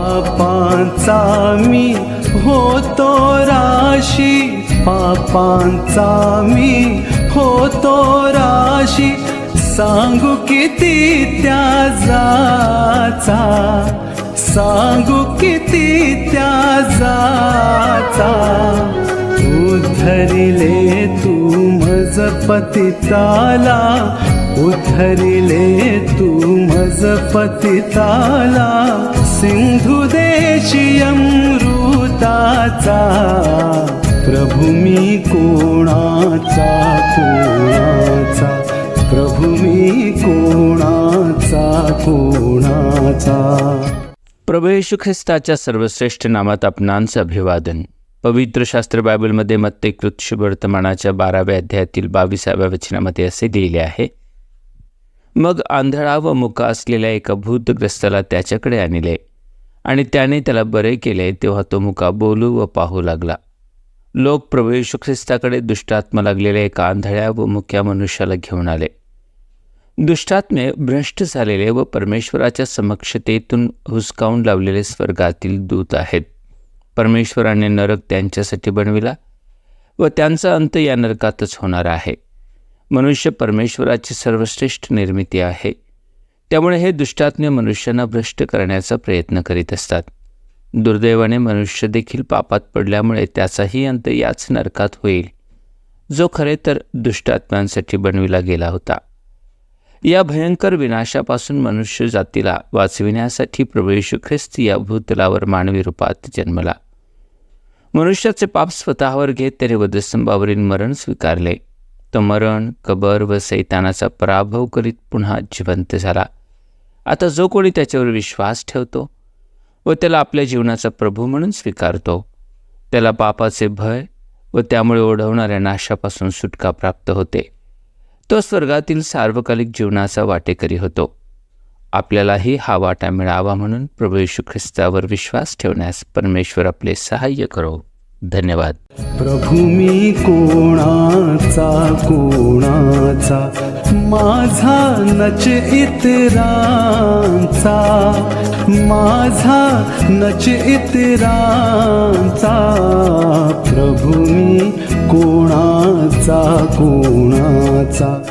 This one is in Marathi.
पापांचा मी होतो राशी, पापांचा मी होतो राशी, सांगू किती त्याजाचा, सांगू किती त्याजाचा. उद्धरिले तू मज पतिताला, उद्धरिले तू मज पतिताला, सिंधू देशी अमृताचा. प्रभु मी कोणाचा कोणाचा, प्रभु मी कोणाचा कोणाचा. प्रभू येशू ख्रिस्ताच्या सर्वश्रेष्ठ नामात आपणांचं अभिवादन. पवित्र शास्त्र बायबलमध्ये मत्ते कृत शुभवर्तमानाच्या 12व्या अध्यायातील 22व्या वचनामध्ये असे लिहिले आहे, मग आंधळा व मुका असलेल्या एका भूतग्रस्ताला त्याच्याकडे आणले आणि त्याने त्याला बरे केले. तेव्हा तो मुका बोलू व पाहू लागला. लोक प्रभू येशू ख्रिस्ताकडे दुष्टात्मा लागलेल्या एका आंधळ्या व मुक्या मनुष्याला घेऊन आले. दुष्टात्मे भ्रष्ट झालेले व परमेश्वराच्या समक्षतेतून हुसकावून लावलेले स्वर्गातील दूत आहेत. परमेश्वराने नरक त्यांच्यासाठी बनविला व त्यांचा अंत या नरकातच होणार आहे. मनुष्य परमेश्वराची सर्वश्रेष्ठ निर्मिती आहे. त्यामुळे हे दुष्टात्मे मनुष्यांना भ्रष्ट करण्याचा प्रयत्न करीत असतात. दुर्दैवाने मनुष्य देखील पापात पडल्यामुळे त्याचाही अंत याच नरकात होईल, जो खरे तर दुष्टात्म्यांसाठी बनविला गेला होता. या भयंकर विनाशापासून मनुष्य जातीला वाचविण्यासाठी प्रभू येशू ख्रिस्त या भूतलावर मानवी रूपात जन्मला. मनुष्याचे पाप स्वतःवर घेत त्याने वधस्तंभावरील मरण स्वीकारले. तो मरण, कबर व सैतानाचा पराभव करीत पुन्हा जिवंत झाला. आता जो कोणी त्याच्यावर विश्वास ठेवतो व त्याला आपल्या जीवनाचा प्रभू म्हणून स्वीकारतो, त्याला पापाचे भय व त्यामुळे ओढवणाऱ्या नाशापासून सुटका प्राप्त होते. तो स्वर्गातील सार्वकालिक जीवनाचा वाटेकरी होतो. आपल्यालाही हा वाटा मिळावा म्हणून प्रभू येशू ख्रिस्तावर विश्वास ठेवण्यास परमेश्वर आपले सहाय्य करो. धन्यवाद. प्रभु मी कोणाचा कोणाचा, माझा नच इतरांचा, माझा नच इतरांचा. प्रभु मी कोणाचा कोणाचा.